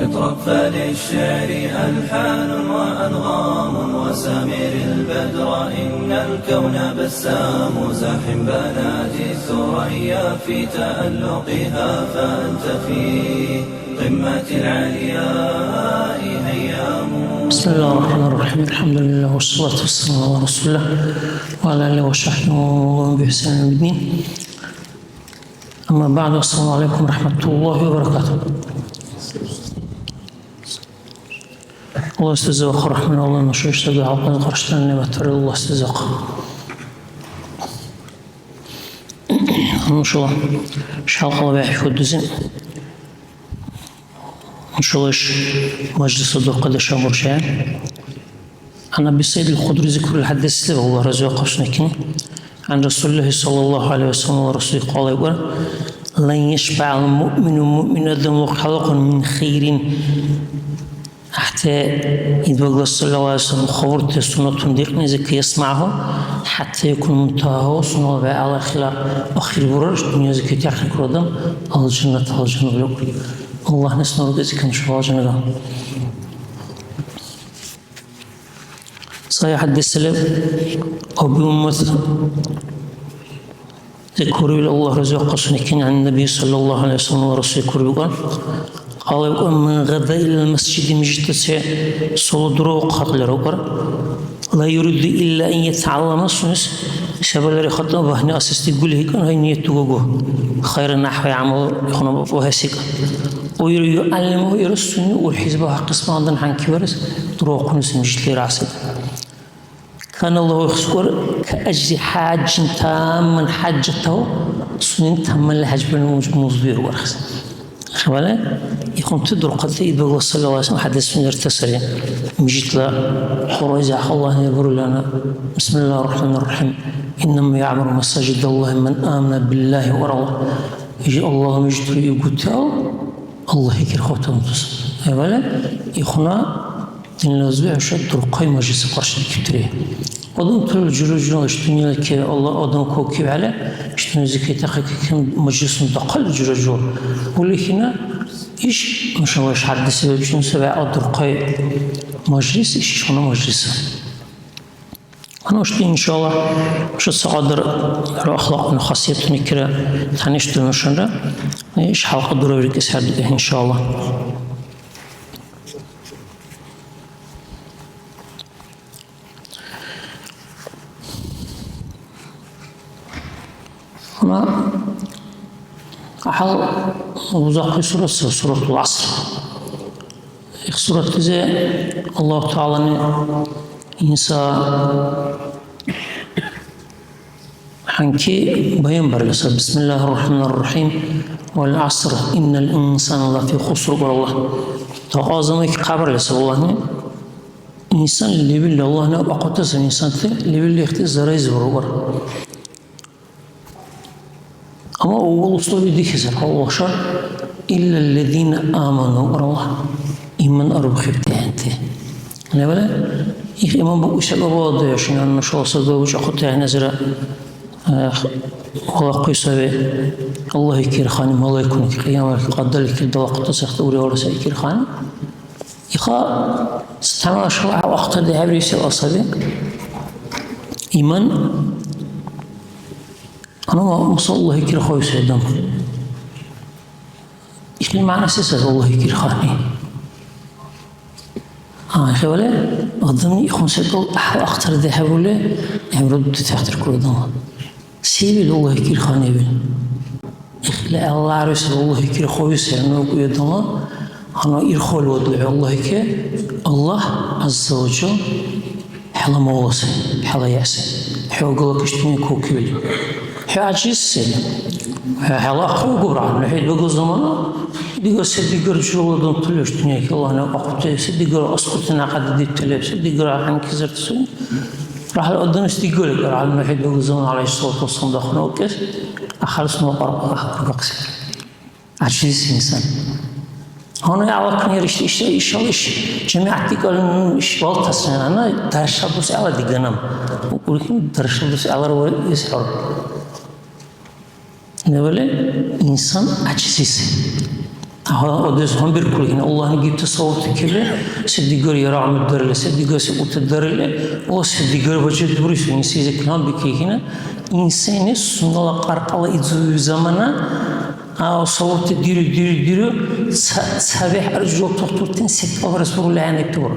اطرب فللشعر ألحان وأنغام وسامر البدر إن الكون بسام زاحم بنات الثريا في تألقها فأنت في قمة العلياء هيام. بسم الله الرحمن الرحيم. الحمد لله والصلاة والسلام على رسول الله وعلى آله وصحبه ومن بإحسان إلى يوم الدين. أما بعد، السلام عليكم ورحمة الله وبركاته. Allah istezak rahmin Allah'ın aşağı işlediği halkın karşılarına nimetleri Allah istezak. İnşallah şalkalı ve hüddüzün İnşallah meclise dokada şamur şeye. Ana bir Seyyid el-Khudri zikr el-haddesi ve Allah razı olsun ikini. An Resulullah sallallahu aleyhi ve sellem ve Resulü kâle var. Lan yeşba'al mu'minu mu'minadan ve halakun min khairin. حتى يتبقى صلى الله عليه وسلم خبرت سنة دقنزك يسمعه حتى يكون منتهى سنة على خلاف أخير برج دنيا زكية يحكي كردم الجنة بلوك الله نسنا رجزك نشوف الجنة. صحيح حديث السلام أبي أمة ذكروا إلى الله رزق صنكين عن النبي صلى الله عليه وسلم ورسوله كربان قال من غدا إلى المسجد مجتسع صلدرو قتل روكر لا يريد إلا أن يتعلم السنس شباب خطأ بهني أساس تقول هيك هاي نيتوجو خير النحو يعمل يخون وهسيك ويعلمه يرسلني والحزب قسم عندنا عن كبرس دروق نسمجت لي راسي كان الله يخسر كأجر حاج تام من حجته سنين تم الحج بالموجود ورخص خبالة يكون تدر قد يبقى صلى الله عليه وسلم حدث من ارتسري مجيت له خروجه الله يبر لنا بسم الله الرحمن الرحيم إنما يعمر مساجد الله من آمن بالله ورضاه يجي الله مجتري يقول الله يكر خوتهم تصل خبالة يخنا إن الأزواج شد رقي مجلس قرش كتير أظن كل الجلوجنا اشتني لك الله أظن كوكب على اشتني زكية تحقيق مجلس متقل جلوجو واللي هنا إيش ما شاء الله حد سبب شنو سبع رقي مجلس إيش شلون مجلس أنا أشتي إن شاء الله مش الصعدر الأخلاق من خاصية نكرة تنشط المشنرة إيش حلقة ضروري كسر إن شاء الله. أنا أحل وزاقي سورة العصر سورة كذا الله تعالى إنسان حنكي بيان برلسة بسم الله الرحمن الرحيم والعصر إن الإنسان لفي خسر والله تقازمك قبر لسه والله إنسان اللي بالله الله نبقى إنسان اللي بالله اختزار يزور أما أول أسلوب ذكر الله شر إلا الذين آمنوا الله إيمان أربع خبتانته لا ولا إيمان بقوش الأبواب عشان أنا شو صدق وش أخذتها نزرة الله قيسوا الله يكير خانم الله يكون قيامة قدر لك الدواق تصيح توري ولا سيكير خانم يخا استعمل شرع وقت ذهب ريس الأصابع إيمان أنا ما صلى الله يكير خوي سيدنا إيش المعنى سيسة الله يكير خاني يا ولا أظني يكون سيدنا أختار ذهب ولا يمرد تحت كل دم سيبي الله يكير خاني بين إخلا الله عرس الله يكير خوي سيدنا ويدنا أنا يرخول ودعو الله يكير الله عز وجل حلا مواسي حلا ياسي حوقلك اشتني كوكبي حاجز سيد حلاقة وقرآن لحد بقول زمانه ديقر سيد ديقر جلودون تلوش دنياك الله نقطة سيد ديقر أسقطنا قد دي تلوش سيد ديقر عن كزر تسوي راح الأردنس ديقر يقرأ على لحد بقول زمان عليه الصلاة والسلام داخل وكس أخلص ما قرأ عجز إنسان هنا يعلقني إيش جماعتي قالوا إيش والتصنع أنا درشلوس على ديجنام ولكن درشلوس على رواية يسحر نقول إنسان عجزيس Odez هم bir Allah'ın gitti savurtu kirli, seddigar yara amuddarlı, seddigar se utaddarlı, o seddigar vacık duruyorsun. İnsize kılan bir keyhine, insani sunnala qarqala izu zamana, o savurtu dürü, sabah arjol tohturtin sekva Resulullah anekti var.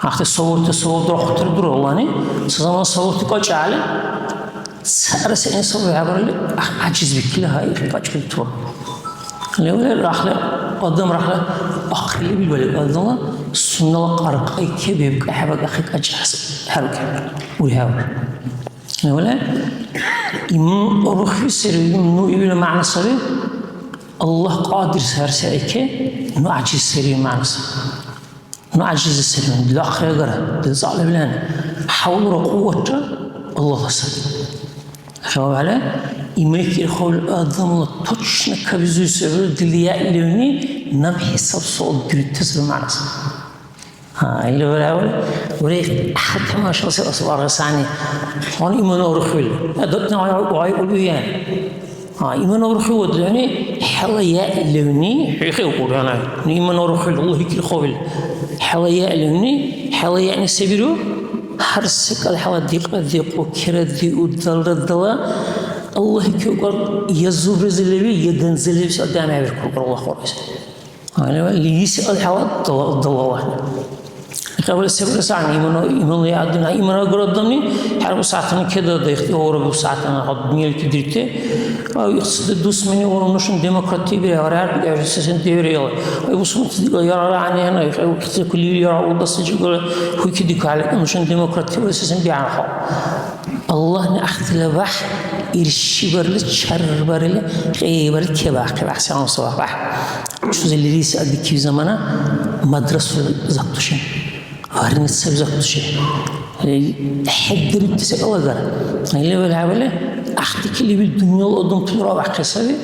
Ahte savurtu rahtur dur Allah'ını, zaman savurtu kaç ali, sarısı en savurtu haberli, aciz bir kila hayır, kaç bir tur. Levle rahla adam rahla akıllı bir böyle adamlar sunnalı qarqay kebib ahbak akik acaz her kebir uyhavar. Levle imun ruhi seriyorum nu ibn ma'nası Allah qadir serse ki nu aciz seriyorum ma'nası. Nu aciz seriyorum. Dil akhire gara. Dil zalib lan. Havlu kuvvete Allah sabır. Şöyle İmlik irhol adamla точно кавизу себе дилия илюни нам хисап сол директес المعنى. اللي ولا حتى ما شاء الله أصبر ساني هون إيمان أورخيل هذا وعي أولويان إيمان أورخيل يعني حلايا إلوني يقول أنا إيمان أورخيل الله يكل خويل حلايا إلوني حلايا يعني سبيرو حرسك الحلا ديق وكرة ودل Allah köyler yazı rezillevi yedenzellevi sadece amel kurur Allah korusun. Yani liyisi alhavat dallah. Kabul sebep sani iman yadına imana gördüğümü her bu saatini keda da ihtiyar bu saatine hadmiyel kidirte. Yoksa düşmeni olmuşun demokratik bir haber bir sesin devriyor. Bu sonuçta yarar anne yoksa kulli yarar o da sıcak hükümet kalk olmuşun demokratik bir sesin bir anha. Allah'ın ahdine vah irşiberli çarberli kıyberli kebah sen sabah. Şu zilleri sadiki zamana madrasa zaktuşun. Varın sebze zaktuşun. Heddirip tese olagar. Öyle böyle ahdikli bir dünyalı odun türa vakısavi.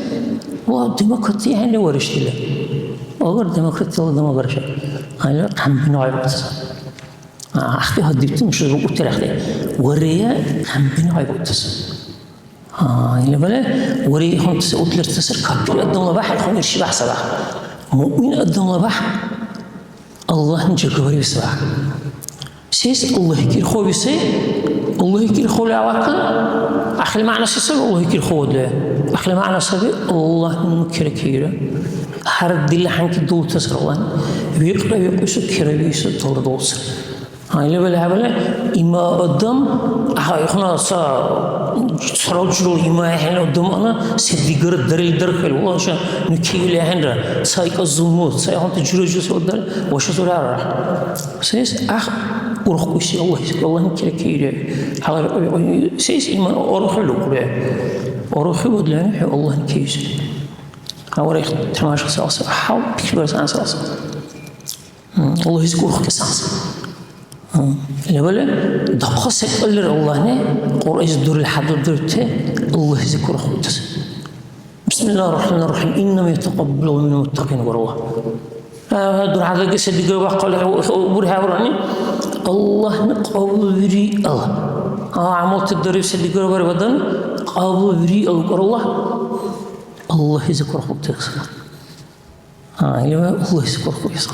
Bu demokrasi yani var işte. Ogar demokrasi olan ogar şey. Öyle kambin ayıptı. أخذ هديتي مش قلت لك وريا هم بنعيبوتس اللي بلا وري هم تسقط لرتسر كبير قدام الله بحر هم يرشي بح صباح مؤمن قدام الله بحر الله نجيك وري صباح سيس الله يكير خو بيسي الله يكير خو لعواقل أخلي معنا سيسر الله يكير خو ده أخلي معنا سبي الله نكير كيره هرد الله حنك دول تسر الله ويقرأ يقصد كيره بيسر طول دوسر Aile böyle ima adam ahayxna sa sarojul ima hen adam ana seddigar daril darkhel والله نكيل هنرا سايق الزموت سايق تجرجو سودال وش سورا سيس اخ ورخوش الله نكيل كيل سيس ima orkhulu kule orkhu بدلان الله نكيل اوريخ تماش ساس حاول بكبر ساس الله يذكر كساس اللي ولا دقة سكولر الله نه قرآن دور الحدود درته الله يذكر خودس بسم الله الرحمن الرحيم إنما يتقبل من المتقين والله دور هذا قصة دقيقة وقال برها وراني الله نقبل بري الله عملت الدريب سدقيقة بربدان قبل بري الله الله يذكر خودس اللي الله يذكر خودس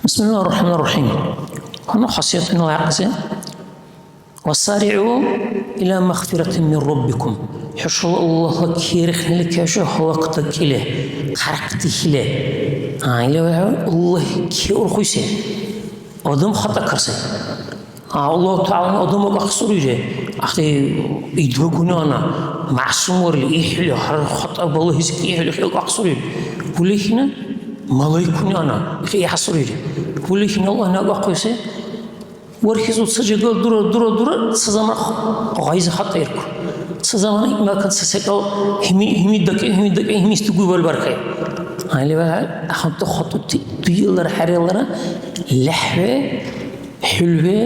بسم الله الرحمن الرحيم أنا خاصية إنه يعقزين وسارعوا إلى مغفرة من ربكم حشو الله كيرخ لك شو وقتك إليه حركته إليه الله كيور خويسه أدم خطأ كرسي الله تعالى أدم مقصور يجي أختي يدوقنا أنا معصوم ورلي إحلي خطأ بالله يزكي إحلي أقصور ولي هنا ملايكوني أنا في حصري ولكن الله نبغى قيسه وركزوا تسجل دور سزمان غايز خط يركو سزمان ما كان سسكال همي دك استقبال بالبركة هاي بقى أخذت خطوة طويلة حريلة لحوة حلوة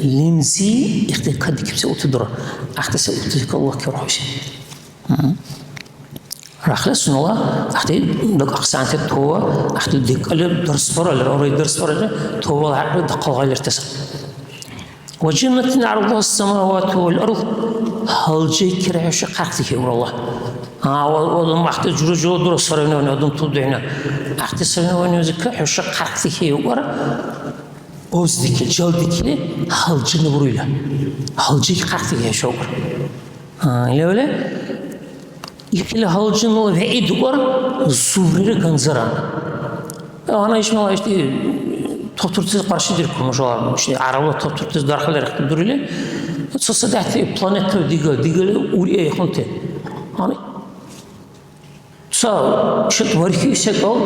لمزي اختكاد كبسة وتدرى أختسى وتذكر الله كروحش راخلص نوا أختي دك أقسام تتوه أختي دك اللي درس فرا اللي أوري درس فرا توه عقل دقة غير تسر وجنة عرضها السماوات والأرض halcı kirayışı kalktı Allah. Oğlum ahte juru duru sarayına oynadım tuduyna. Ahte sarayına oynuyoruz ki huşa kalktı var. Ozdiki, jaldiki halcını vuruyla. Halcı kalktı şu var. Öyle. İkili halcının ve id var. Zuvriri ganzaran. Ana işmalar işte toturtuz karşıdır konuşuyorlar. İşte Araplar toturtuz darhalar duruyor. Sociedade planeta digale uriye yakınte. Hani sa şut varki ise kal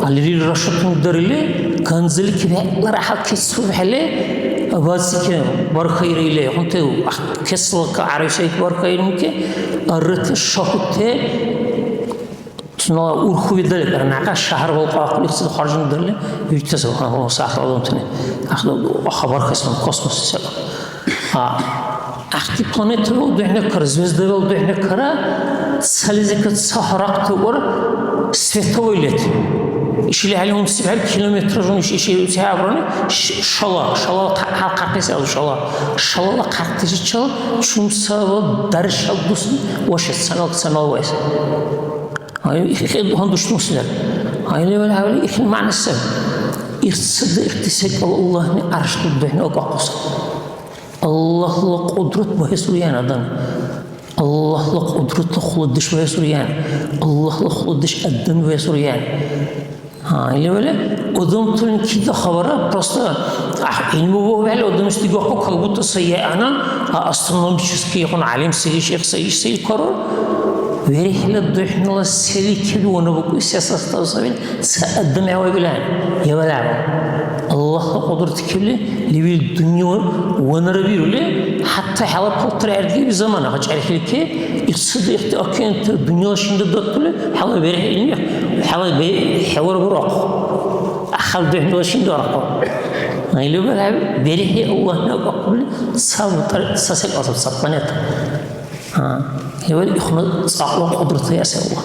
aliri raşatın darili kanzili kibe rahat kesuf hele bazı var hayriyle yakınte kesal ka arşayt var hayrim ki arıt şahute tuna urhu bidale karnaqa şehir volqa qilsa xarjın darili yüktese o sahra odamtene haber kısmı kosmos ise أختي بلانيت وضعنا كرا زوزدة وضعنا كرا سالزك تصحراق تور سفيتويلت إيش اللي عليهم 7 كيلومتر جون إيش يسافرون شلا حلقة قيسة شلا قاعدة تشل شوم سوا درش الدوس وش السنة ويس هاي إخذ هندوش مسلم هاي اللي ولا هاي إخذ معنى السبب يصدق اكتساب الله من عرش تضعنا وقاقص Allah'la kudret ve suriyan adam. Allah'la kudret ve kudret ve suriyan. Allah'la kudret adam ve suriyan. Öyle odam tülün ki de habara prosta ilmi bu böyle odam istiyor ki kalbutta sayana astronomik ki yakın alim seyir şeyh seyir karar. Verihle duhnala seli ki onu bu siyasat tavsiye adam ya bilen ya bilen. Allah'la kudret kibli libil dünya wanara birule hatta halap otur erdiği bir zaman haç erkek ki iktisadi akıntı dünya şimdi döktüle hala verih ilmi hala bir havur burak ahal dünya şimdi burak aylı böyle verih Allah'la kabul sabır sasel asıl saplanet evet ihna sağlam kudreti ya Allah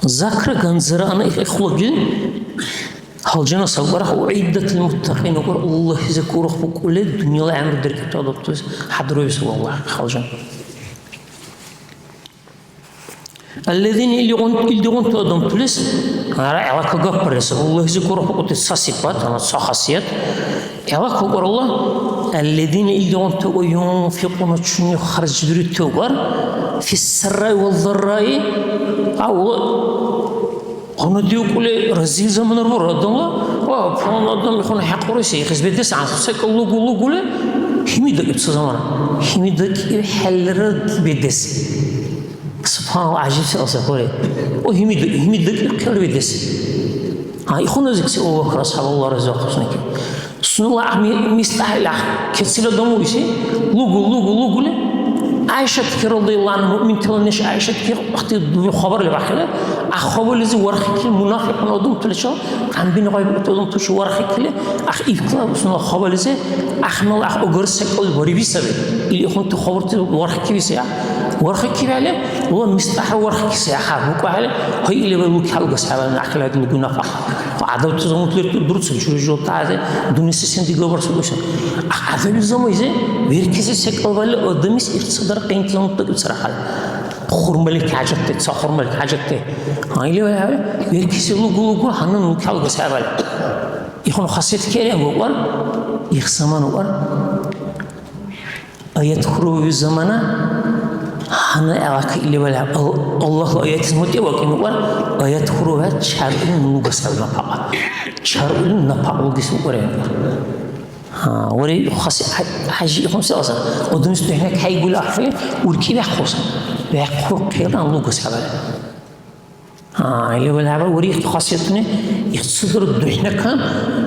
ذكر غنزرانه إخوة halcına savvara uiddet muttaqin okur Allah zikruh bu kule dünya amr derket adaptız hadroyus Allah halcan الذين يلدون تودم تلس ara alaka gapres Allah zikruh bu te sasipat ana sahasiyet alaka okur Allah الذين يلدون تو ينفقون çünkü harcdürütü var fi sirri ve zirri onu diyor ki rezil zamanlar var adamlar falan adam yakın hak orası hizmet etse ansızlık Allah gulu kimi de gitse zaman kimi de halleri bedesi subhanallah acayip şey olsa böyle o kimi de kör bedesi İkhun özgürse o vakit ashabullah razı olsun ki sunullah mistahlah kesile adamı ise lugu عائشة تكر رضي الله عنها مؤمن تلنش عائشة تكر وقت خبر اللي بحكي أخبر اللي زي ورخك المنافق من أدم تلشوا عن بين غيب أدم تلش ورخك له أخ إفكلا وسنا خبر اللي زي أخنا الله أجرسك أول بريبي سبب اللي أخنت خبرت ورخك بيسيا ورخك عليه والله مستحر ورخك سياحة بقى عليه هاي اللي بقولك حلقة سبب أكل هذا الجنة فعدوت زمان تلقي درس شو جو تعالى دنيا سيسن تجبر سلوشة عذاب الزمان زي بيركز سكال ولا أدميس إقتصاد قيمتي منطق بصراحة خرملك حاجته تصخرملك حاجته هاي اللي ولا يركز يقول هنن وكال بسبب يكون خاصية كلام وقال يخسمان وقال آيات خروج الزمانة هنا أراك اللي ولا الله آيات متى وكين وقال آيات خروجات شرع نلقى سبب نفاق شرع نفاق وجسم قريب وري خاص حاجة خمسة أصلا ودنس هناك هيقول أخفي وركي بيحخص كيران لوجو سبب اللي ولا عبارة وري خاصيتنا يتصدر الدحنا كان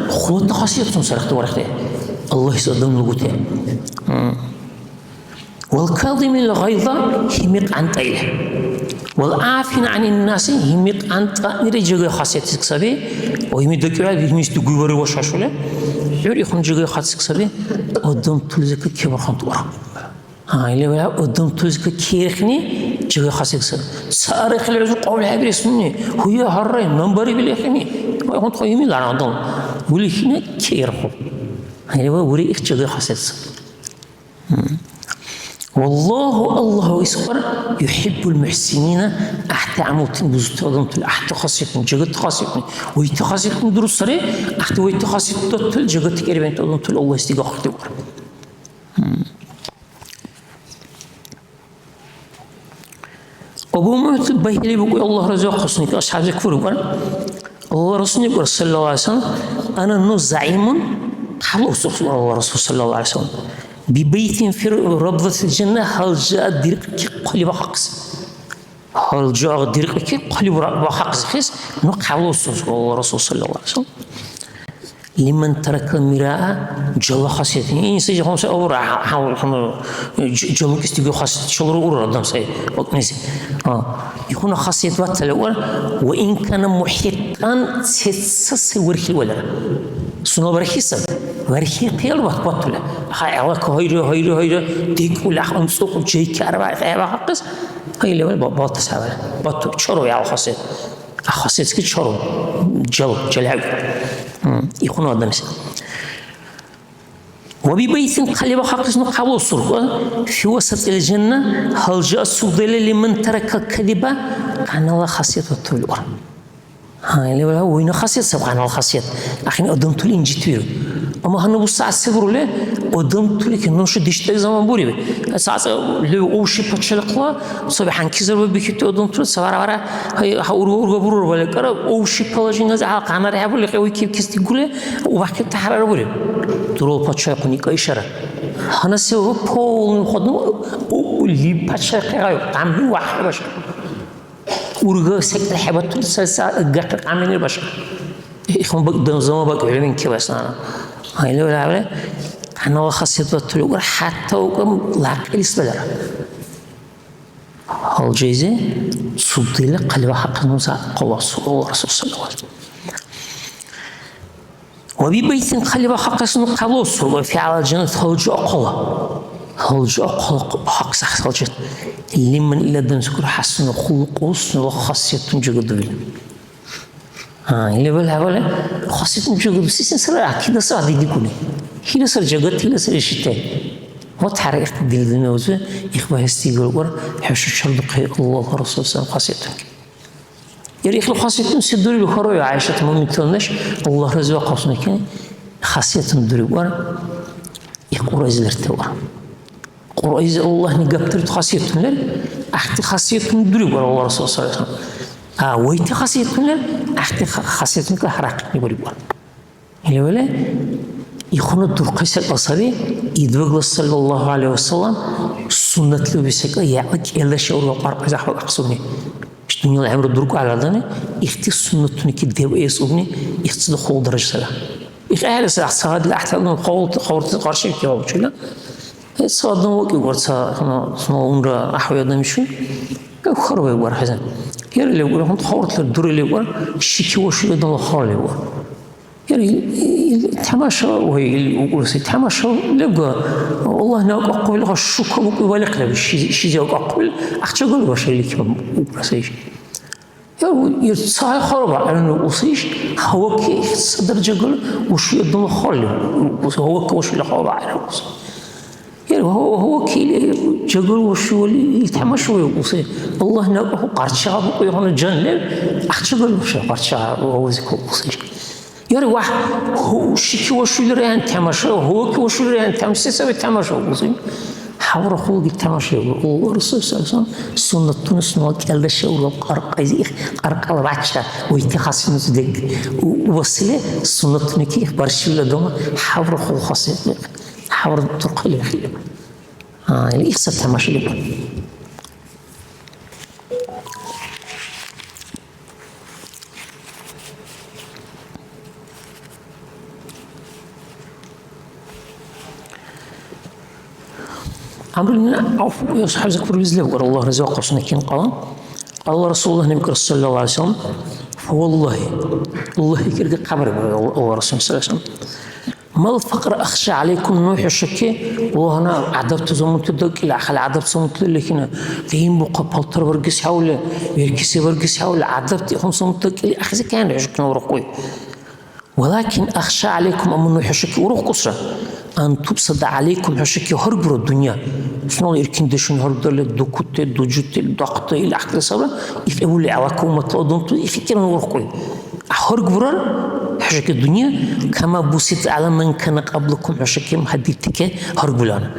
خلوت خاصيتهم سرقت ورقته الله يصدم لوجوته والكاظم الغيظ يميق عن طيله والعافين عن الناس يميق عن نرجع خاصيتك سبي ويميدك على يميست جواري وشاشوله يوري خم جواري خاصيتك سبي قدام تلزك كبر خم تورا اللي ولا قدام تلزك كيرخني جگه خاصی است. سر خیلی از قول عبریس منی هوی هرای نمبری بلیخنی. ما خود خواهی می‌دانم دام. بلیخنه کیر خوب. هنی با وری ایک جگه خاصی است. والله الله يسكر يحب المحسنين أحد عموتين بزوت أدمت أحد خاصيتهم جگت خاصيتهم ويتخاصيتهم درست سري أحد ويتخاصيت تل جگت كريم أدمت الله استيقاظ تبر أبو موت بيهلي بقول الله رزق خصني أصحاب ذكر بقول الله رسول يقول صلى الله عليه وسلم أنا نو زعيم خلاص الله رسول صلى الله عليه وسلم ببيت في ربضة الجنة هل جاء درك قلب حقس هل جاء درك قلب حقس خيس نقعلو الله رسول صلى الله عليه وسلم لمن ترك المراء جل خاصيته إن سجى خمسة أو حاول جل كستيجو خاصية شلور أورا دم سي وكنيسة يكون خاصية وقت الأول وإن كان محيطا تسس ورخي ولا سنو برخيصة ورخي قيل وقت بطلة هاي عواك هيرو ديك ولا خم سوق جاي كاربا خيبا حقس هاي اللي ولا بطل سبب بطل شرو يا خاصية كي شرو جل يكون هذا مثلا وببيت قلب حقس نقابل الصرف في وسط الجنة هل جاء السودل لمن ترك الكذب كان الله خاصية الطلوع هاي اللي هو وين خاصية سبحان الله خاصية أخي أدمت لي إنجتيرو أما هنو بس عسبر له أدمت لي كنا شو دشتري زمان بوري ساعة لو أوشي بتشلقلا صباح عن كذا ببيكت أدمت له سوارا هاي هورو برو ولا كرا أوشي بلاجين هذا على قناة رحبوا لك أوي كيف كستي قوله وبحكي تحرر بوري ترى بتشلقني كإشارة هنا سووا بول خدنا اللي بتشلقه عم واحد باش ورجع سكت حبته سلسلة قطع عاملين باش إخوان بقدم زمان بقول من كي بس أنا هاي اللي ولا عمله أنا خاصية الطلوع حتى وقم لاك الإسبدار هل جيزة صدق قلب حق نوزع قواص الله رسول صلى الله عليه وسلم وببيت قلب حق سن قواص وفي على الجنة هل جاء قلق حق سخ الجنة لمن إلى دم سكر حسن خلق وسن خاصية جدول اللي ولا خاصية جدول سيسن سر كده صار دي كله هنا صار جدول هنا صار الشتاء ما تحرك دل دنوزه يخبه استيقظ ور حش الشرد الله رسول الله خاصيتك يريخ الخاصية سدوري بخروي عائشة ما متونش الله رزق قصنا كان خاصية مدري ور يقول إزلرتوا قرآن الله نقبتر خاصية لر أحد خاصية مدري ور الله رسول صلى الله عليه وسلم ويت خاصية لر أحد خاصية كحرق نبري ور اللي ولا يخون الدرقيس الأصابي يدوق صلى الله عليه وسلم سنة له بسكة يعود إلا شعور وقارب زحف أقصوني الدنيا العمر الدرق على ذني يختي السنة تنك الدو يسوبني يختص دخول درجة سلا يخيل سلا صاد الأحسن قول قرشة كيا وشلا صاد نوك يقول صا عمره أحوال دمشي خربه يقول حزن يرى اللي يقول هم خورت الدور اللي يقول شيء وشيء ده خالي يقول يعني تماشى وهي يقول سي تماشى لقى والله أنا أقول لك الشكر ولا قلب شيء جاك أقول أخشى باش اللي كم وبرسيش يعني يتصاع خربة على إنه أصيش هو كي صدر جقول وش يدنا خالي هو كوش اللي خربة على وص يعني هو كي جقول وش اللي تماشى ويقول الله أنا هو قرشة ويهون الجنة أخشى وش قرشة وهو زكو أصيش يعني واحد هو شيء وشو اللي رأي تماشى هو كي وشو اللي رأي تمشي سوي تماشى وزين حاول خلق التماشى والرسول صلى الله عليه وسلم سنة تونس نوك على الشيء والقرق أزيخ قرق على بعشة ويتخاصم تدق ووصله سنة تونكي برشة لدوما حاول خلق خاصية حاول ترقي الخير اللي يخسر تماشى لكم عمرنا عوف يصحب زكبر بزله وقال الله رزاق وصنكين قال الله رسول الله نبي صلى الله عليه وسلم فوالله الله يكرق قبر الله رسول صلى الله عليه وسلم ما الفقر أخشى عليكم نوح الشكي وهنا عذبت زمن تدق إلى خل عذبت زمن تدق هنا فيهم مقبل ورقص حوله يركسي ورقص حوله عذبت هم زمن تدق إلى أخذ كان عشقنا ورقوي ولكن أخشى عليكم أم نوح الشكي ورق قصرة أن تبصد عليكم الشكي هرب الدنيا شنو يركن دشون هرب دل دكتة دجوت الضغط إلى آخر الصورة يفعلوا لي عواكم مطلوبون يفكرون ورقوي هرب برا حشك الدنيا كما بوسيت على من كان قبلكم حشكهم حديثك هربلان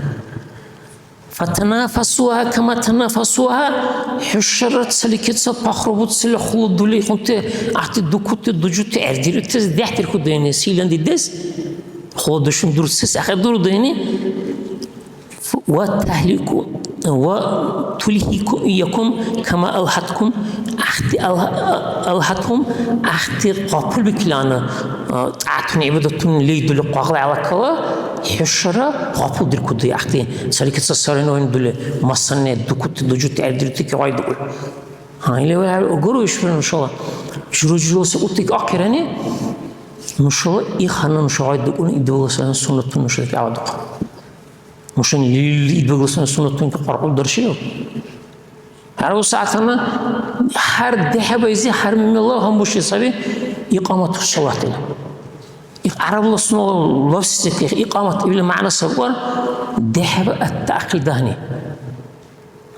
فتنافسوها كما تنافسوها حشرت سلكت سبخربت سلخلود دولي كنت أعطي دكوت دجوت عردي تزدحت الكوديني سيلان دي دس خودشون درسس آخر دور ديني وتهلكوا وتلهيكم كما ألهتكم ألهتهم أختي قابل بكلانا تعتني عبادتون ليدل قاقل على كلا حشرة قابل در كده أختي سالك تصارين وين دل مصنع دكتور دجوت عدرتك وايد دول هاي اللي ولا أقولوا يشوفون إن شاء الله جرو سقطك أكرني إن شاء الله يخلنا إن شاء الله يدقون يدور سنة نشرك عودك مشان اللي يدور سنة كقرقل درشيو هذا ساعتنا هر ذهب يزي هر من الله هم مش يسوي إقامة الصلاة له عرب الله سنة الله سيك إقامة إلى معنى سبور ذهب التأقل دهني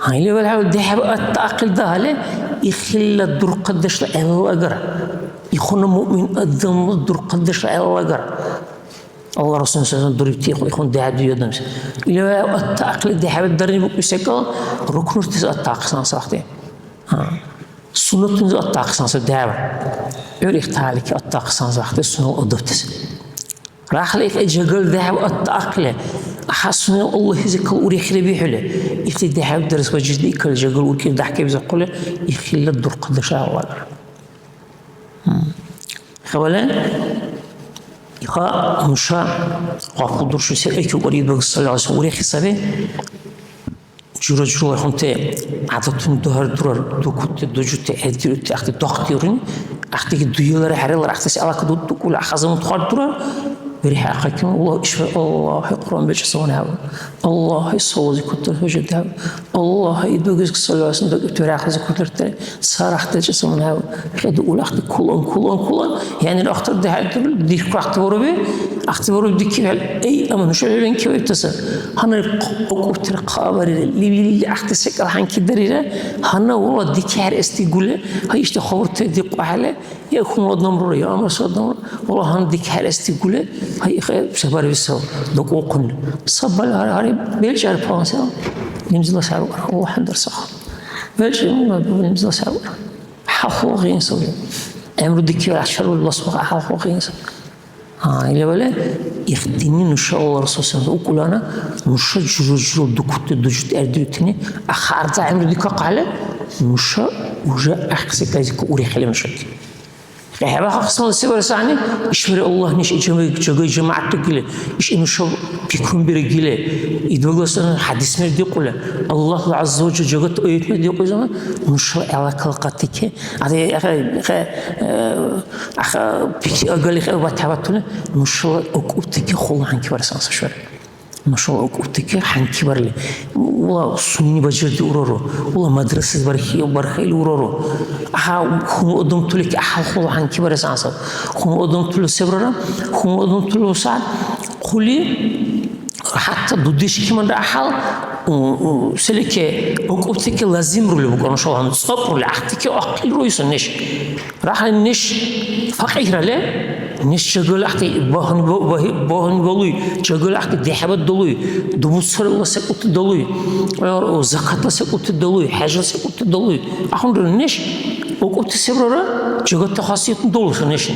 هاي اللي ولا ذهب التأقل دهله يخلى الدر قدش الله أجر يخون مؤمن الذم الدر قدش الله أجر الله رسول الله دريبتي يخون ذهب يدمس إلى التأقل ذهب الدرني بقيسك ركن ارتزاق التأقل صاحتي سنة التأقل ذهب يريح تعالك التأقل صاحتي سنة أضفتس راح لك أجل ذهب التأقل أحسن الله يذكر وريح ربيحله يختي ذهب درس وجدي كل جل وكيف ضحك بيزقله يخلى الدر قدش الله أجر خولا يخا مشا قاقل درش سيئك وريد بقصة الله عز وجل حسابه جرو خنت عطتون دهر درر دو كنت دو جت هدي أختي دكتورين أختي ديولار حرير أختي سألك دو كل أخذهم تخال درر بريح أخاكم الله إشفى الله يقرأ بيش صونها الله يصوّز كتر وجدها الله يدوجك صلى الله عليه وسلم دكتور أخذ كتر تاني صار أختي صونها خد أول أختي كلون يعني الأختر ده ديك أختبره أختبره ديك أي أما نشوف بين كيف يتصل هنا قوتر قابر اللي أختي سكر عن كدريرة هنا والله ديك استيقوله هاي خبرت ديك على يكون وضع مرة يا أمر صدق والله هنا ديك استيقوله هاي شباب يسوي دقوقن صب العرب بيلش على فرنسا نمزل سعور هو حندر صح بيلش نمزل سعور حقوقين سوي أمر دكتور عشر والله صبغ حقوقين سوي اللي ولا يخدمين إن شاء الله رسول الله وكلنا نشجع جرو دكتور دجت أردتني أخارج أمر دكتور على نشجع وجاء أحسن كذي كوري خلي مشكل هذا خصنا السبب سعني إشمر الله نش جماعة تقيلة إيش إنه شو بيكون برجيلة يدوق مثلا حديث مردي يقوله الله عز وجل جوت أيت مردي يقول زمان نشوا على خلقتك هذا أخ بيجي أقول لك واتحبتونه نشوا أكوتك خل عنك ورسانس شوية نشوا أكوتك عنك برلي والله سنين بجد أورورو والله مدرسة برخي أورورو هم قدم تلك أحد خل عنك ورسانس هم قدم تلو سبرة هم قدم تلو سعد خلي حتى ضدش كمان أحد سلك أكوتك لازم رولي بقول نشوا عن صبر لعختك أقل رئيس النش راح النش فقير له نش شغل أختي باهن بلوي شغل أختي ذهب الدلوي دبوسر الله سكوت الدلوي وزكاة سكوت الدلوي حاجة سكوت الدلوي أخون النش وقت سبرة جغت تخاصية دول نش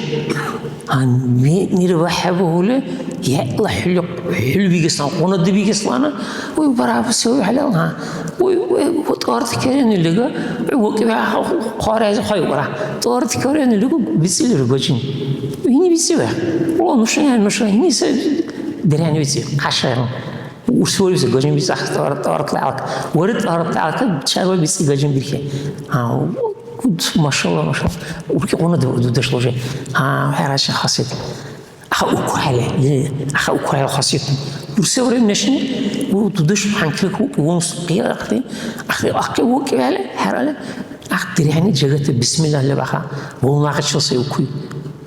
عن نيربح بقوله يا الله حلو بيجسنا ونادي بيجسنا ويبرع بسوي حلوها وطارت كارين اللي جا وكذا قارئ خيبرة طارت كارين اللي جا بيصير رجوجين وهني بيصير والله مش هني دريان بيصير عشرة وسوي بيصير رجوجين بيصير طارت لعك ورد طارت لعك شباب بيصير رجوجين بيركي ما شاء الله وبركي قلنا دودش لوجي حراش خاصية أخا أكوالي خاصيتهم برسول النشني وتدش حنكلك ونسقي أخي وكاله حرالة أخدر يعني جگت بسم الله اللي بخا وما قدش يسوي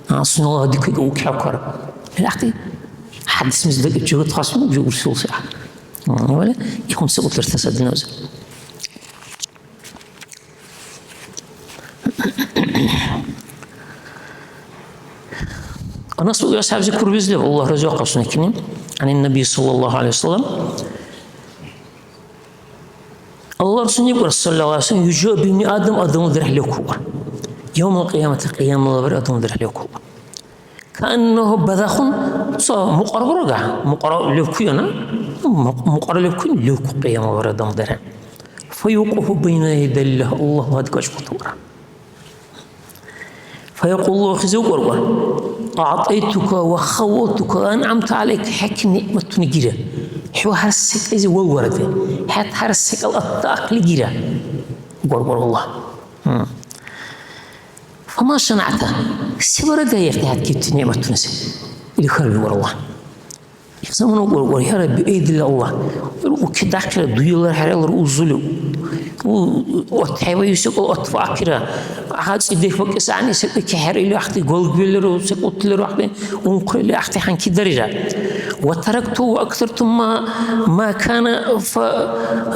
أصلا هذيك وكاكر الأخي حدث مزدق جگت خاصين جو برسول ساعة ولا يكون سقط لرتسد النوزة أنا أصبح أصحاب ذكر بيزله الله رزق أصنعكني عن النبي صلى الله عليه وسلم الله رسول يقول صلى الله عليه وسلم يجوا بني آدم ذرح له يوم القيامة الله بر آدم ذرح له كأنه بذخ مقرب رجع مقرب لكينا مقرب لكين لك قيامة بر آدم ذرح فيوقف بين يدي الله هذا كشف طورا فيقول الله خزي وقرقر أعطيتك وخوتك وأنعمت عليك حك نعمة نجيرة حو هرسك إذا وورده حتى هرسك الأطاق لجيرة قرقر الله فما صنعته سبر دايق هاد كت نعمة نسي اللي خلبي ور الله يخزمون قرقر يا رب بأيد الله وكداك دويل حرال رؤوزلو وتحوي يسوق أطفاكرة هاد سيدك فكس عني سيدك كحر اللي أختي قول بيلرو سقط لرو أختي ونقول اللي أختي حنكي درجة وتركته وأكثرت ما كان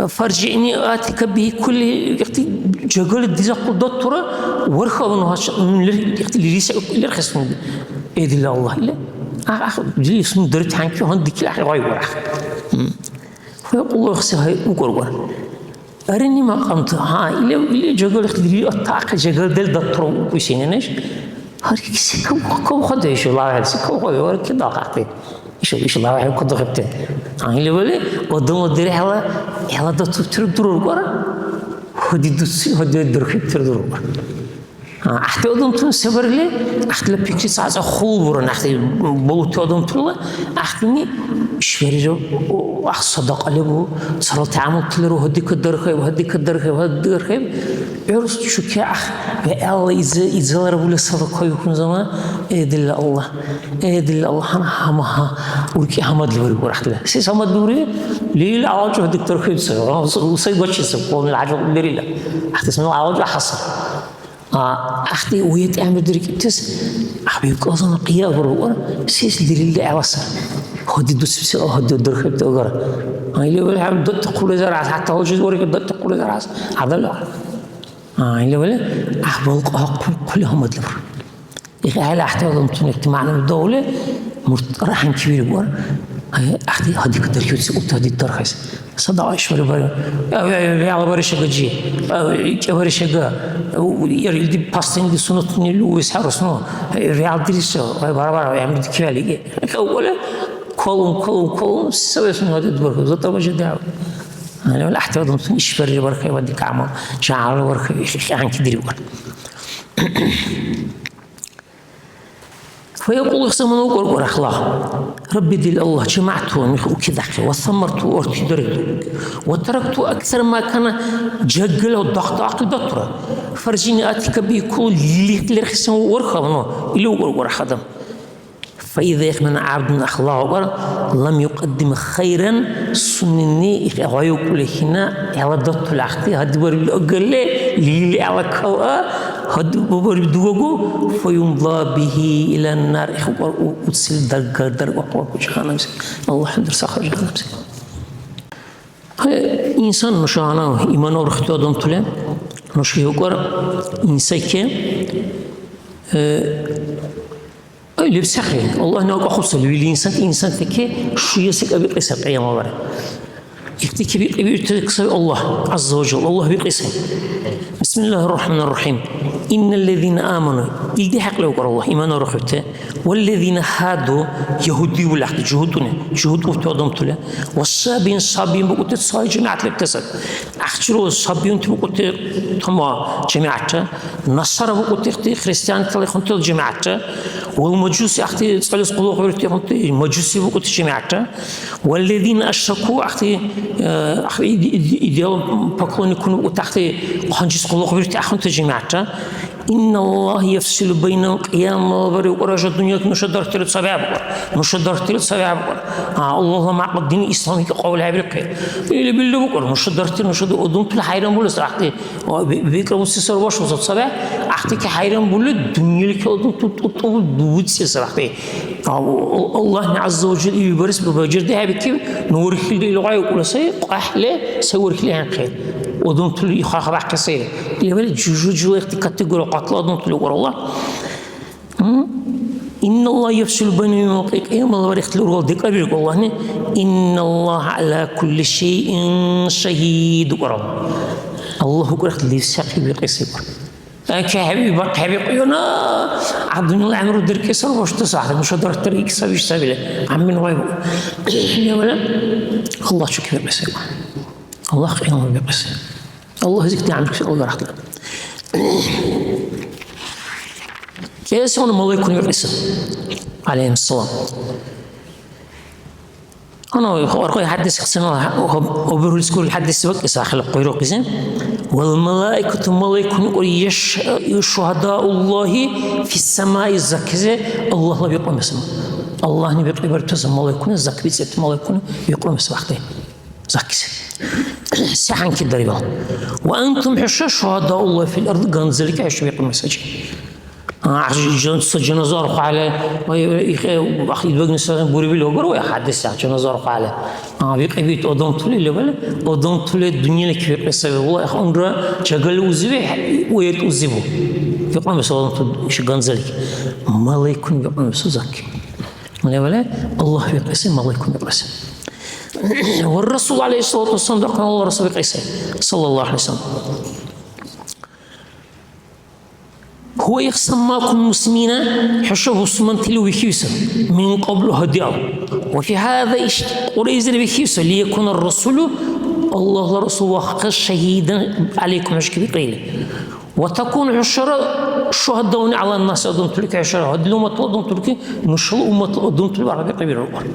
فرجعني آتيك به كل أختي جعل الدزاق الدكتورة ورخا ونهاش أختي ليس اللي رخص من إيد الله إلا جليس من درت حنكي وهندك الأخي غير فيقول الله خسها وقرقر أرني ما قمت إلا جعل أختي الطاقة جعل دل دكتور ويسينش هارك سكوا خد إيش الله هذا سكوا خد ورك كده أختي إيش الله هذا كده خدته اللي ولا ودم دري هلا دكتور درور هدي درخت درور أحد أدم تون سبر لي أحد لبيكي ساعة خوبر أحد بوت أدم تون أحدني شفيرجو وأخ صدق عليه بو صار تعامل تلرو هديك الدرخيب وهديك الدرخيب وهديك الدرخيب يعرف شو كأخ الله إذا ربنا صدق يكون زمان إدل الله أنا همها وركي همد لوري ورحت له سيس همد لوري ليل عواج هديك الدرخيب وصي قش يسوق من العجل ليلا أحد اسمه عواج حصل أختي ويت أعمل دريك تس أحبي قصنا قيام برور سيس دليل عوصر هدي دوس هدي درخت تجار اللي ولا عم تقول زرع حتى هو جزء وريك تقول زرع هذا لا اللي ولا أحبوا كلهم مدلور يا على احتوال اجتماعنا بالدولة راح كبير بور أختي هديك الدريوت قلت هدي الدرخس صدق عايش ولا بري يا بريشة جي بريشة يريد باستين دي سنة نلو يسحر سنو ريال دريسة برا يعمل كيالي أولا كلهم سوي سنو هدي الدرخس زت وجه دعوة أنا ولا احتوال إيش بري بركة ودي كعمل شعار بركة عن كدري بور فيقول يخصمون وقرقر أخلاق ربي دل الله جمعته وكذا وثمرته وارتدرته وتركته أكثر ما كان جقل والضغط عقل دكتورة فرجيني آتيك بيكون اللي رخصمه ورخمه اللي وقرقر خدم فإذا يخمن عبد من أخلاق لم يقدم خيرا سنني غيو كل هنا على ضغط العقل هذا بري أقل لي على كوا هذا بري دوغو فيمضى به إلى النار وتصل درجة وقوة جهنم الله حندر سخر جهنم إنسان نشانه إيمان ورخت آدم طلع نشيه وقر إنسان كه أي بسخي الله ناقة خصوصا الإنسان تكي شو يسك أبي قصة قيام الله يكتك بيقصر الله عز وجل الله بقصة بسم الله الرحمن الرحيم إن الذين آمنوا يدي حق لو قال الله إيمان ورخته والذين هادوا يهودي والعهد جهود وتوضمت له والصابين بقولت صاي جماعة الابتسام أخشروا الصابين بقولت هم جماعته نصر بقولت خريستيان تلي خنت الجماعته والمجوس أختي تصلي قلوب غيرتي خنت مجوسي بقولت جماعته والذين أشركوا أختي إديال بقولن يكونوا تحت خنجس قلوب غيرتي أخنت جماعته إن الله يفصل بينهم قيام وبر ورجع الدنيا مشدر تلت سبع بقر الله ما قدين إسلامي كقول عبرك اللي بالله بقر مشدر ودون كل حيران بولس أحكي بيكره وسيسر واش وصل سبع أحكي كحيران بول الدنيا اللي كودون تطول دود سيسر أحكي الله عز وجل يبرس ببجر ده بكيف نور خلي لغاية ولا شيء قحلة سور خلي عن خير ودون تلو يخاف بعد كسير اللي بل جو كاتيجوري قتل ودون تلو ور الله إن الله يفصل بينهم يوم الله يختلوا الرول ديك أبيك الله إن الله على كل شيء شهيد ور الله هو يختلي ساقي بقصير كحبيب يونا عبد الله عمرو درك سر واش تصح مش هدر الطريق سبيش سبيله عمين غايب يا ولا الله شو كيف بس الله خير ما بس الله يزيد نعمك الله راح لك كيف يكون ملائكة يقيس عليهم السلام أنا أقول حدث قسنا وبرز كل حدث وقت ساخل قيرو قسم والملائكة ملائكة يقول شهداء الله في السماء الزكزة الله لا بيقوم بسمه الله نبي برتزم ملائكة زك بيزت ملائكة يقوم بسوقته زكزة سحن كده ربا وأنتم حش شهداء الله في الأرض جنزلك عش بيقوم بسجى جنازار قاله أخي بقول نسأل بوري بيلوجر ويحدث عن جنازار قاله بيقبيت أدم طول اللي بله أدم طول الدنيا اللي كبير قصة والله أخونا شغل وزبه ويت وزبه يقوم بسوى شو جنزلك ما يكون يقوم بسوى زك ولا بله الله يقسم ما يكون يقسم والرسول عليه الصلاة والسلام قال الله رسول قيس صلى الله عليه وسلم هو يسماكم مسلمين حشوه سمن تلو بكيوسا من قبل هديهم وفي هذا وريزل بكيوسا ليكون الرسول الله رسول وحق شهيدا عليكم عشك بقيله وتكون عشرة شهداء على الناس أدون تلك عشرة هدلوا مطلوب تلك نشل أدون تلك عربي قبيل الأول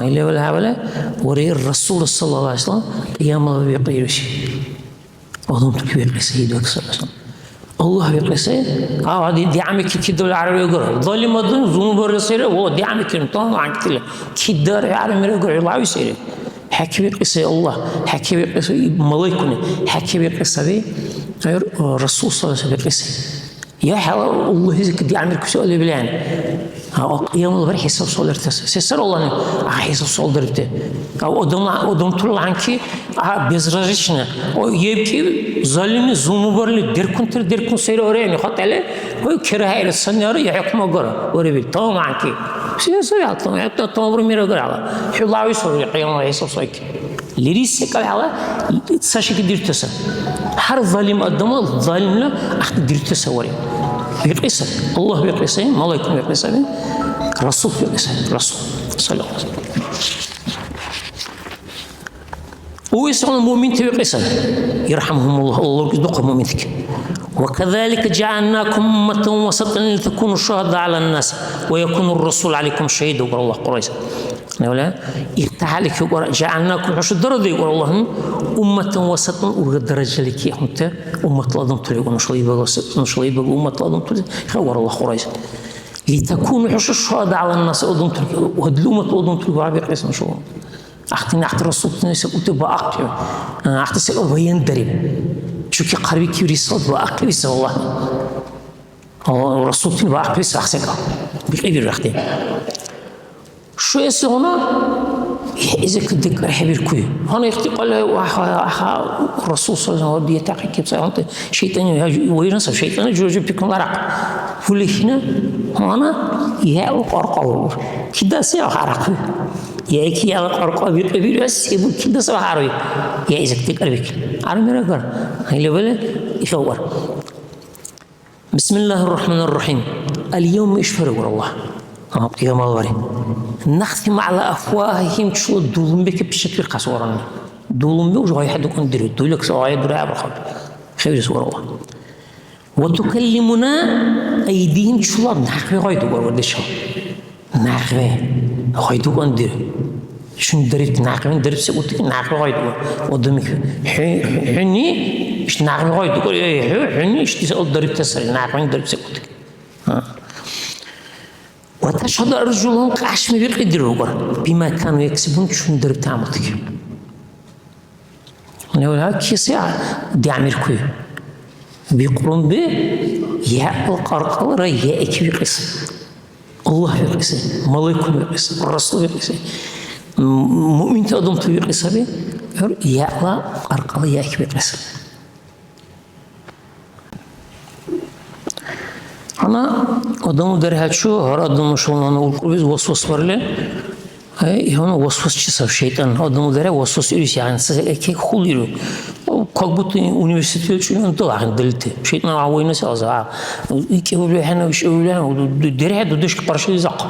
إلى ولا وري الرسول صلى الله عليه وسلم قيام الله بقيله شيء أدون تلك بقيسه وكسر الله يقصي دي عمك كده العربي يقول ظالم مدن ذنوب الرسول هو دي عمك طبعا عن كده كده العربي يقول الله يسير حكي يقصي الله حكي يقصي ملائكة حكي يقصي الرسول صلى الله عليه وسلم يا حلا الله يزك دي عمك سؤال بلان يوم الله بري حساب صول ارتس سيسر الله حساب صول دربته أو أدم طلع عنك بيزرجشنا أو يبكي ظالم زومبر اللي دركون سير أورين يخط عليه ويكره إلى السنيار يحكم أجره وربي طام عنك سيسر يعطون طام ميرا جرا شو الله يسوي قيام الله يسوي صيك لريسك على تساشك درتسا هر ظالم أدم ظالم لا أحد درتسا وري يقيسه الله يقيسه ملائكة يقيسه رسول يقيسه رسول صلى الله عليه وسلم ويسأل المؤمن يقيسه يرحمهم الله الله يصدق مؤمنك وكذلك جعلناكم أمة وسطا لتكونوا شهداء على الناس ويكون الرسول عليكم شهيدا يقول الله قريش ولا يتعالك يقول جعلناكم حش الدرجة يقول الله أمة وسطا ودرجة لك أنت أمة الأضم تلقوا نشليبة أمة الأضم تلقوا الله قريش لتكونوا حش الشهداء على الناس أضم تلقوا وهدلومة أضم تلقوا عبير قيس نشوف أختي الرسول تنسى كتب أقل أختي سأل ويندرب شو كي قربي كي رسالة وأقل رسالة الله الرسول تنبأ أقل رسالة أحسنك بقيبير أختي شو يسونا إذا كنت ذكر حبير كوي هنا يختي قال الرسول صلى الله عليه وسلم يتعقي كيف سألت شيطان وينسى شيطان جوجو بيكون العرق فلي هنا هنا يا القرقور كده سيا عرق يا كي يا القرقور بيقبل بس يبغى كده سوا عربي يا إذا كنت قربك عربي رجال هاي بله يشاور بسم الله الرحمن الرحيم اليوم يشفر الله قيام الله نختم على أفواههم شو دولم بك بشكل قصورنا دولم بك وجاي حد يكون دري دولك سواء دري عبر خير سور الله وتكلمنا أيديهم شو الله نحكي غايد وردش نحكي غايد وندر شو دريت نحكي دريت سقوط نحكي غايد ودمك حني إيش نعمل غايد يقول إيه حني إيش تقول ضرب تسري نعمل ضرب سكوتك وتشهد أرجلهم كعشم يقدروا بما كانوا يكسبون شون ضرب تعمتك نقول هذا كيسع دعم الكوي بيقولون به يا القرقل رأي يأكل قصة الله يقصي ملائكة يقصي الرسول يقصي مؤمن تقدم في قصة به يا الله قرقل يأكل قصة أنا أدم درها شو هر أدم شو أنا أقول وسوس ورله هاي هون وسوس شيء شيطان أدم درها وسوس يريس يعني كي خليرو как будто университет очень долго дельте. Шейтан авойна саза. Ики ولهنا وش ولهنا درها دودش كبرشة زق.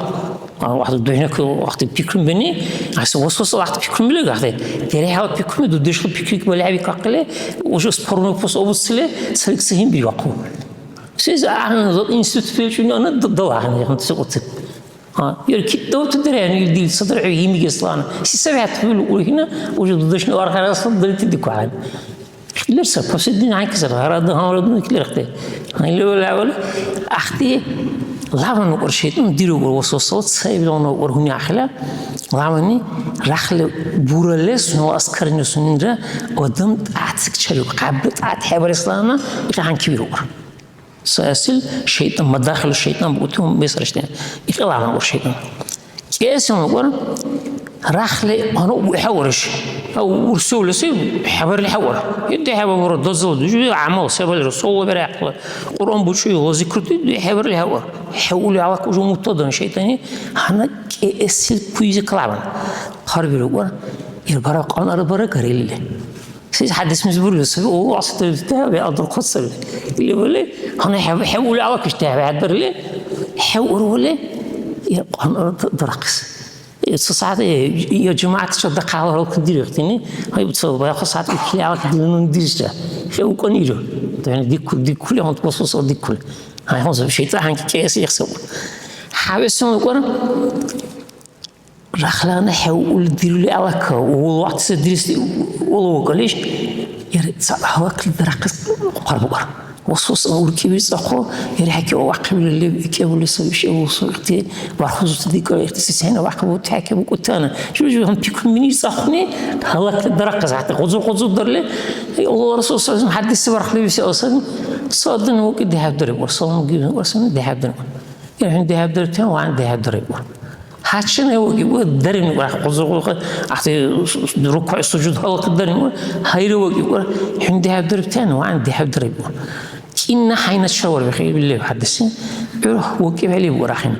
واحد دهنا واحد بيكرم بني. عس وصوص واحد بيكرم بلي واحد. درها بيكرم دودش بيكرم بلعبي كقلة. وش أسبرنا بس أبصله سلك سهم بيوقو. سيز أنا ضد إنستيتوت أنا ضد واحد يعني تسقط. يركض دو تدري يعني يدي صدر عيمي يصلان. سبعة تقول وهنا وجود دودش نوار خلاص ضلت ديك واحد. لسه بس الدنيا عن كسر هذا هذا كل رختي هاي ولا أختي لعبنا نقول شيء نديروا وصوصات سايب لنا نقول هني أخلا لعبني رحلة بورلس نو أسكر نسوندرا قدام أعتق شلو قبل أعتبر إسلامنا إخوان كبير سأسل شيطان مداخل الشيطان بقولهم بيسرشتين إخوان نقول شيطان كيس نقول رحلة أنا وحورش أو رسول سيب حبر الحور يدي حبر ورد الزود جو عمل سبب الرسول برعقله قرآن بوشي وذكرت يدي حبر الحور حول على كوجو متضن شيطاني هنا كأسل كويز كلامنا خرب الأول يربرق أنا ربرق هريله سيد حدث مزبور بس هو أصلا تتابع أدر قصة اللي بقوله هنا حول على كشتابع هدر ليه حول ولا يبقى درقس ساعات يا جماعة تصدق على روك ديريكتني هاي بتصور بقى ساعات كل على كدلون ديرجة شو كونيجو يعني دي كل هم تبصوا دي كل هاي هم زي شيء تاعهم كيس يخسر حابسهم يقول رخلنا حول ديروا لي على كا ووقت سدرس والله قاليش يا هو كل درقس قرب وصوص وركبي صخو يرحكي وعقب اللي كيقول لي شيء وصلتي وخصوص تذيك الاختصاصين وعقب وتحكم وقلت انا شو هم بيكون مني صخني هلا درقز حتى خذوا در لي الله الرسول صلى الله عليه وسلم حدث برخ لي اصلا صادن وقد ذهب درب وصلنا جيب ورسنا ذهب درب يعني ذهب درب وعند ذهب درب حاشنا هو درن وخذوا اعطي ركوع السجود هلا قدرن هاي هو عند ذهب درب وعند ذهب درب إن حين الشاور بخير بالله حدثين يروح وكيف عليه وراحين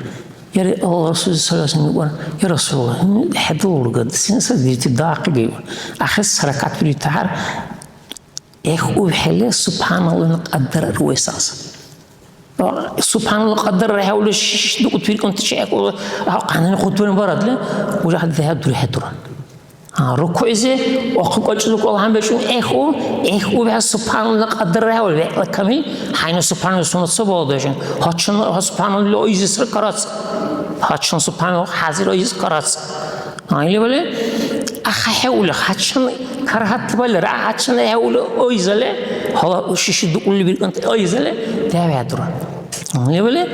يا الله رسول صلى الله عليه وسلم يا رسول الله حضور قد سنسديت الداقي أخس حركات في التحر إخو بحله سبحان الله قدر الوساس سبحان الله قدر رح أقول شيء دقت فيك أنت شيء أقول أنا خدت من برد له وجاء ذهب دور حضران ركوع زي وقل شو ركوع هم بيشون إخو به سبحان الله قدر رها ولا كمي حين سبحان الله سنة صباح داشن هاتشون سبحان الله أيز سر كرات هاتشون سبحان الله حاضر أيز كرات هاي ولا أخي هاتشون كرهت ولا هاتشون هؤلاء أيز له هلا وش دقول بيرك أنت أيز له ده بعدران هاي ولا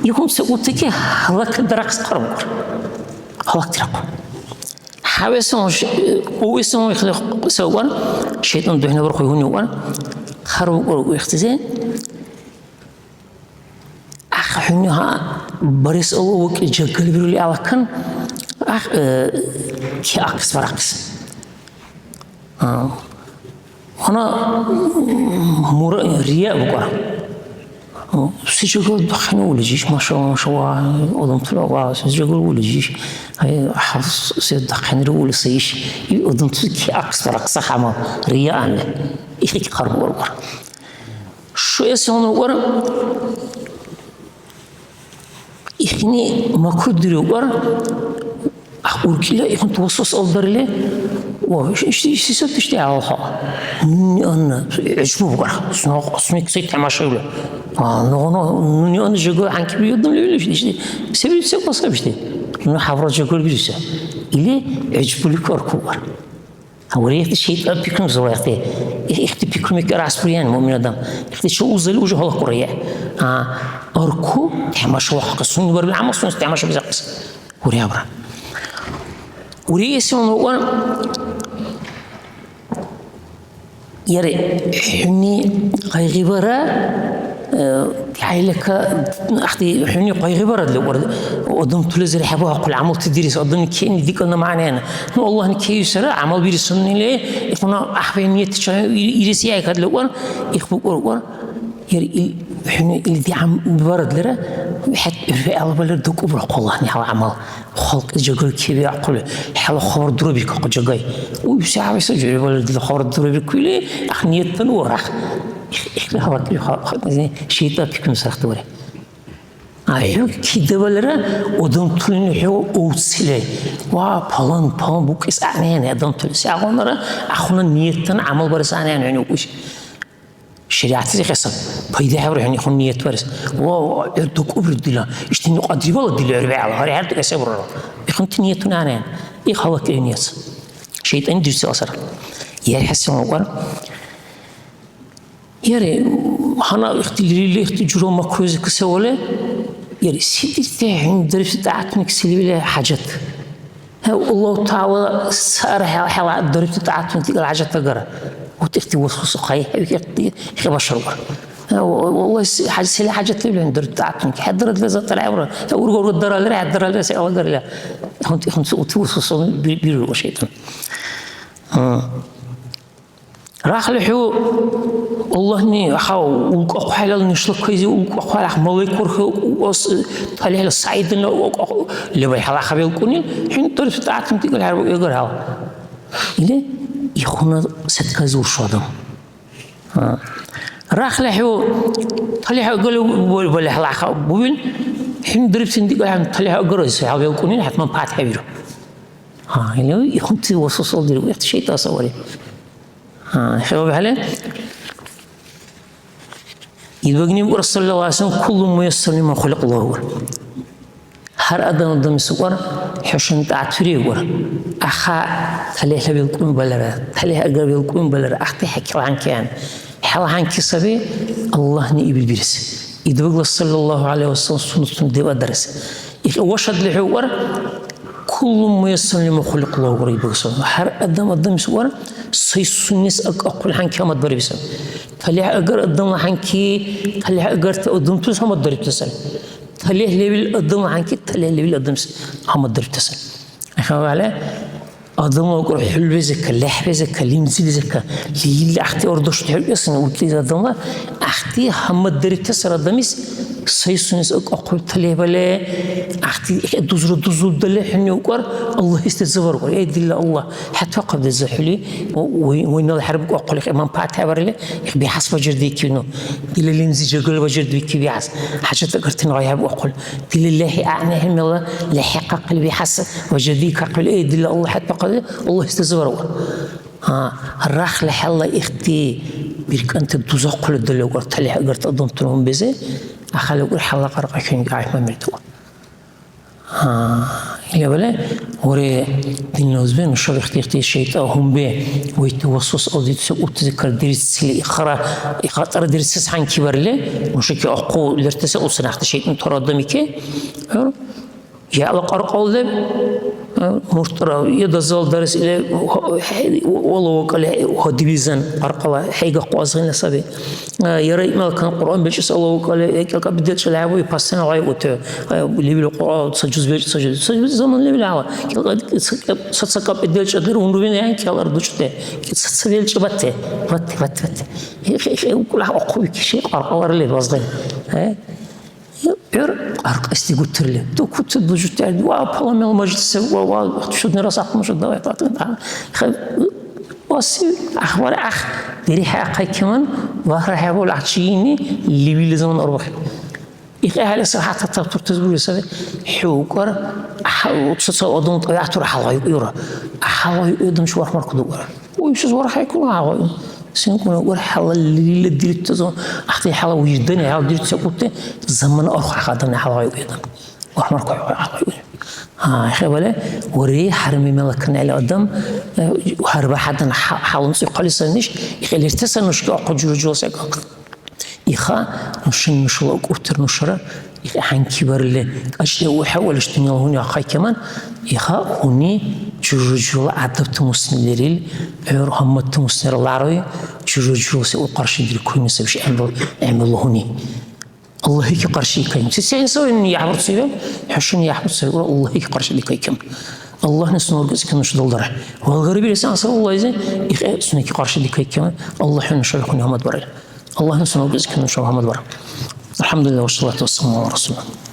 يكون سقوطك هلا كدركس قرب هلا ترقب حواسهم واسمهم يخلق سوون شيطان دهنا برخو يهوني وان خرب واختزين أخذناها بريس الله وجعل بيرولي على كن كي أقص فرقص أنا رياء بقى سيجول دخنه ولا جيش ما شاء الله أظن طلعوا سيجول ولا جيش هاي حفظ سيد دخنه ولا سيش أظن كي أقص فرقص حما رياء عنه إيش قرب ورا شو اسمه ورا إخني ما كدري ورا أقول كلا إخن توصص أقدر له وإيش تشتي عوها أنا عجبه ورا اسمك سيد تماشى نوني أنا جقول عن كبير يدم لي ولا شيء سبب بس بشتي إنه حفرة جقول بيجي إلي عجبه لي كاركور هوري الشيء بيكون زوايته اختي بيكون كراس بريان مؤمن آدم اختي شو وزل وجه الله قرية أركو تحمش وحق السنة بربي العمل السنة تحمش بزقس وري أبرا وري اسمه وان يري حني غيبرة عيلك أختي حني غيبرة اللي قدام تلزر حبوها قل عمل تدريس قدام كأني ديك أنا معنا أنا والله إن كي يسرع عمل بيرسلني ليه إخونا أحبهم يرسي هيك هذا الوان إخبار يري حني اللي دي عم برد لره حتى في الله بلر دوك أبرق والله نحو عمل خلق جاي كبير عقله حلا خبر دروبي كق جاي ويساعد يسجل بلر دي خبر دروبي كله أخنية تنور إخلي هذا كله خلاص شيء تبيكون سرختوره أيوة كده بلره ودم تلين حيو أوصله وابلان بوك إس أعنيه دم تلين سأقولنا أخونا نيتنا عمل برس أعنيه يعني وش شريعتي قصة بيده حبر يعني خون نيت برس دوك أبرد دلا إشتني قدري والله دلا ربع الله هري هرتك أسبر إخوان نيتنا أعنيه إيه خلاك إيه نيت شيء تاني درس أصلا يحس ما يري هنا اختي جرو مكروز كسوله يري سيدي عند درس تعاتنك سلبي حاجات الله تعالى صار حلا درس تعاتنك تقول حاجات تقرا وتختي وصوص خاي يختي بشر والله حاجه سلا حاجات اللي عند درس تعاتنك حضرت لازم طلع ورا ورغور الدرا لا الدرا لا سي الله لا كنت توصص بيرو شيطان راح لحو الله ني حاو وحلال نشلك كذي وحلال ملك ورخ وص طلع الصعيد اللي بيحلى خبيل كوني حين طرف تعتم تقول هذا يقول هذا إلى يخونا ست كزور شادم راح لحو طلع يقول ولا حلا خا بوين حين درب سندق عن طلع جرس خبيل كوني حتى ما بعد حبيره إلى يخون توصص الله وقت شيء تصوري شباب عليه يبغني رسول الله عليه وسلم كل ميسر لما خلق الله هر أدم دم سوار حشن تعتري ور أخا تليه بيلكون بلره تليه أجر بيلكون بلره أختي حكي عن كان حلا عن كسبه الله نيبل بيرس يدوق صلى الله عليه وسلم سنة دوا درس وشد لحور كل ميسر لما خلق الله ور يبغى هر أدم سوار سيسونيس أقول عنك هم الضرب سن تليه أجر الضم عنك تليه أجر تقدم تلص هم الضرب تسل تليه ليبل الضم عنك تليه ليبل الضم هم الضرب تسل أخاف عليه الضم أقول حلو زك لحب زك لمزيل زك اللي أختي أردوش تحب أصلا وتلي الضم أختي هم الضرب تسل الضميس سيسونيس أقول تليه بله أختي دوزر دله حني وقر الله يستزور وقر يد الله حتى قبل الزحلي وين الحرب أقول لك إمام بعد هبرله بيحس بجردي كينو دل اللي نزيج قلب بجردي كي بيحس حاجة تقرتين غياب أقول دل الله أعناهم الله لحق قلبي حس وجردي كقبل يد الله حتى قبل الله يستزور وقر الرخ لحلا اختي بيرك أنت دوزر قل دل وقر تلي قرت أضم تلهم بزه أخلي وقر حلا قرق كين قاعد ما مرتوا إلى بلا وري النوزبين الشر اختي الشيطان هم به ويتوصص أو تذكر درس سلي إخاطر درس عن كبر له مشكل أقو لرتسا أو سنخت الشيطان ترى دمك يا الله قرقول له مرترى يدزل درس إلى والله وقال هدي بيزن قرقلا حاجة قوازين لسبب يرى ما كان القرآن بيجلس الله وقال كذا بديت شلعه ويبصنا عليه وت اللي بالقرآن سجد زمن اللي بالعوا صدق بديت شغير ونروين يعني كلا ردوشته سبيل شبته بت وكل أقوى شيء قرقلا اللي بصدق أرق استيقظ له تو كنت بوجود تعرف وابلا من المجلس وشدني راس أخ مش الدواء تعطينا واسي أخبار أخ دريح أخي كمان وراح يقول عشيني اللي بيلزم أروح أهل الصحة تطور يسوي حوكر وتصور أظن طبيعته راح يورا حلا يقدم شو أحمر كدورة ويشوف راح يكون عاوي سيكون أقول حلا اللي دريت تزون أختي حلا ويجدني حلا دريت سقطته زمن أروح خادمنا حلا يقدم وأحمر كدورة حلا يقدم خبله وري حرمي ملكنا على قدام وحرب حدا حاول يقول سنش يخلي تسنش كأقجر جوسك إخا نشن نشلق أوتر نشرة إخا حنكبر له أشياء وحول اشتني هوني أخاي كمان إخا هوني جرجول عدبت مسنلريل هم تمسنر العربي جرجول سأقرش يدري كل مسويش عمل هوني الله هيك قرشي كيم سيسين سوي إني يعبر سيبه حشني يعبر سيبه الله هيك قرشي لي كيم الله نسنور جزء كنا شدول دره والغريب لسان صلى الله عليه وسلم سنك قرشي لي كيم الله حنا شركني هم برا الله نسنور جزء كنا شو هم برا الحمد لله والصلاة والسلام على رسول الله